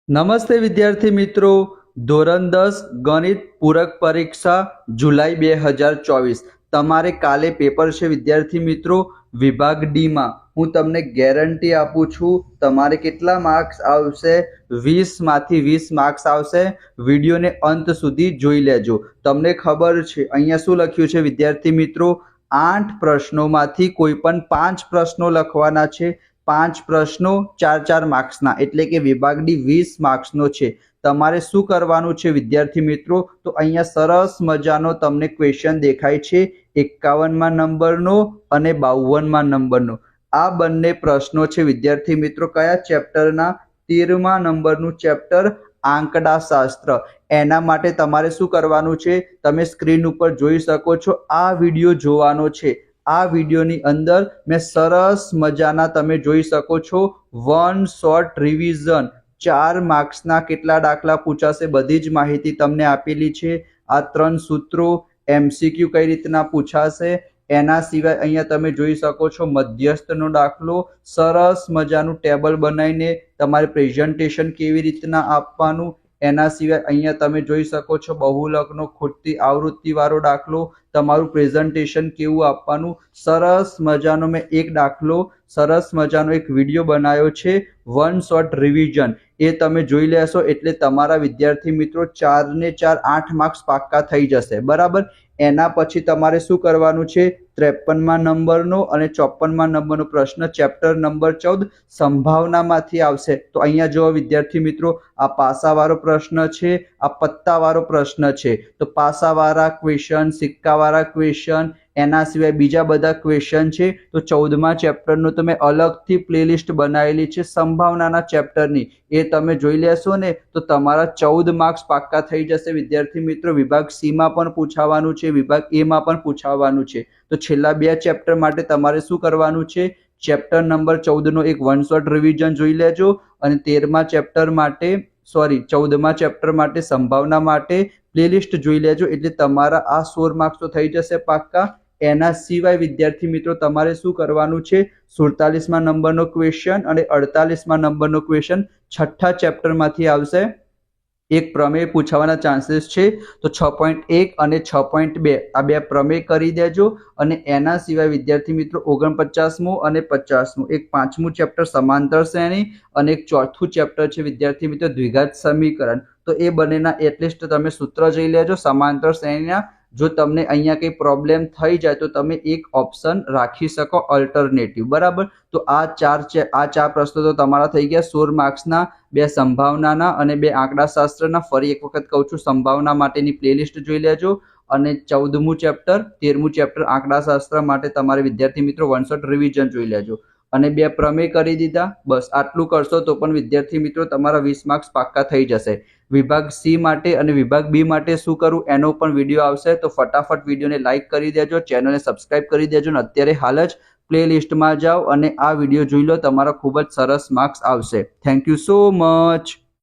નમસ્તે વિદ્યાર્થી મિત્રો, ધોરણ 10 ગણિત પૂરક પરીક્ષા જુલાઈ 2024 તમારે કાલે પેપર છે વિદ્યાર્થી મિત્રો. વિભાગ ડી માં હું તમને ગેરંટી આપું છું તમારે કેટલા માર્ક્સ આવશે. 20 માંથી 20 માર્ક્સ આવશે. વિડીયોને અંત સુધી જોઈ લેજો. તમને ખબર છે અહીંયા શું લખ્યું છે વિદ્યાર્થી મિત્રો, 8 પ્રશ્નોમાંથી કોઈ પણ 5 પ્રશ્નો લખવાના છે. 5 પ્રશ્નો 4 માર્ક્સના, એટલે કે વિભાગ ડી 20 માર્ક્સનો છે. તમારે શું કરવાનું છે વિદ્યાર્થી મિત્રો, તો અહીંયા સરસ મજાનો તમને ક્વેશ્ચન દેખાય છે 51માં નંબરનો અને 52માં નંબરનો. આ બંને પ્રશ્નો છે વિદ્યાર્થી મિત્રો કયા ચેપ્ટરના, 13મા નંબરનું ચેપ્ટર આંકડા શાસ્ત્ર. એના માટે તમારે શું કરવાનું છે, તમે સ્ક્રીન ઉપર જોઈ શકો છો, આ વિડીયો જોવાનો છે. આ વિડીયોની અંદર મેં સરસ મજાના તમે જોઈ શકો છો વન શોર્ટ રિવિઝન 4 માર્ક્સના કેટલા દાખલા પૂછાશે બધી જ માહિતી તમને આપેલી છે. આ 3 સૂત્રો, MCQ કઈ રીતના પૂછાશે, એના સિવાય અહીંયા તમે જોઈ શકો છો મધ્યસ્થનો દાખલો. સરસ મજાનું ટેબલ બનાવીને તમારે પ્રેઝન્ટેશન કેવી રીતના આપવાનું, એના સિવાય અહીંયા તમે જોઈ શકો છો બહુલકનો ખોટી આવૃત્તિ વાળો દાખલો, તમારું પ્રેઝન્ટેશન કેવું આપવાનું. સરસ મજાનો મેં એક દાખલો, સરસ મજાનો એક વિડીયો બનાવ્યો છે વન શોર્ટ રિવિઝન. એ તમે જોઈ લેશો એટલે તમારા વિદ્યાર્થી મિત્રો 4 ને 4 8 માર્ક્સ પાક્કા થઈ જશે. બરાબર. એના પછી તમારે શું કરવાનું છે, 53માં નંબરનો અને 54માં નંબરનો પ્રશ્ન ચેપ્ટર નંબર 14 સંભાવનામાંથી આવશે. તો અહીંયા જો વિદ્યાર્થી મિત્રો, આ પાસાવાળો પ્રશ્ન છે, આ પત્તાવાળો પ્રશ્ન છે. તો પાસાવાળા ક્વેશ્ચન, સિક્કાવાળા ક્વેશ્ચન, એના સિવાય બીજા બધા ક્વેશ્ચન છે. તો 14મા ચેપ્ટરનો તો મેં અલગથી પ્લેલિસ્ટ બનાવેલી છે સંભાવનાના ચેપ્ટરની. એ તમે જોઈ લેશો ને તો તમારા 14 માર્ક્સ પાક્કા થઈ જશે વિદ્યાર્થી મિત્રો. વિભાગ સી માં પણ પૂછાવાનું છે, વિભાગ એ માં પણ પૂછાવાનું છે. તો છેલ્લા 2 ચેપ્ટર માટે તમારે શું કરવાનું છે, ચેપ્ટર નંબર 14નો એક વન શોર્ટ રિવિઝન જોઈ લેજો અને 13મા ચેપ્ટર માટે 14મા ચેપ્ટર માટે સંભાવના માટે પ્લેલિસ્ટ જોઈ લેજો. એટલે તમારા આ 16 માર્ક્સ તો થઈ જશે પાક્કા. એના સિવાય વિદ્યાર્થી મિત્રો તમારે શું કરવાનું છે, 47મા નંબરનો ક્વેશ્ચન અને 48મા નંબરનો ક્વેશ્ચન છઠ્ઠા ચેપ્ટરમાંથી આવશે. એક પ્રમેય પૂછવાના ચાન્સીસ છે. તો 6.1 અને 6.2 આ 2 પ્રમેય કરી દેજો. અને એના સિવાય વિદ્યાર્થી મિત્રો 49મું અને 50મું એક 5મું ચેપ્ટર સમાંતર શ્રેણી અને એક 4થું ચેપ્ટર છે વિદ્યાર્થી મિત્રો દ્વિઘાત સમીકરણ. તો એ બંનેના એટલીસ્ટ તમે સૂત્ર જોઈ લેજો સમાંતર શ્રેણીના. જો તમને અહીંયા કંઈ પ્રોબ્લેમ થઈ જાય તો તમે એક ઓપ્શન રાખી શકો અલ્ટરનેટિવ. બરાબર. તો આ ચાર પ્રશ્નો તો તમારા થઈ ગયા 16 માર્ક્સના, 2 સંભાવનાના અને 2 આંકડાશાસ્ત્રના. ફરી એક વખત કહું છું, સંભાવના માટેની પ્લેલિસ્ટ જોઈ લેજો અને 14મું ચેપ્ટર 13મું ચેપ્ટર આંકડાશાસ્ત્ર માટે તમારે વિદ્યાર્થી મિત્રો વન શોર્ટ રિવિઝન જોઈ લેજો. અને 2 પ્રમેય કરી દીધા. બસ આટલું કરશો તો પણ વિદ્યાર્થી મિત્રો તમારા 20 માર્ક્સ પાક્કા થઈ જશે. વિભાગ સી માટે અને વિભાગ બી માટે શું કરવું એનો પણ વિડીયો આવશે. તો ફટાફટ વિડીયોને લાઇક કરી દેજો, ચેનલને સબસ્ક્રાઇબ કરી દેજો અને અત્યારે હાલ જ પ્લેલિસ્ટમાં જાઓ અને આ વિડીયો જોઈ લો. તમારા ખૂબ જ સરસ માર્ક્સ આવશે. Thank you so much.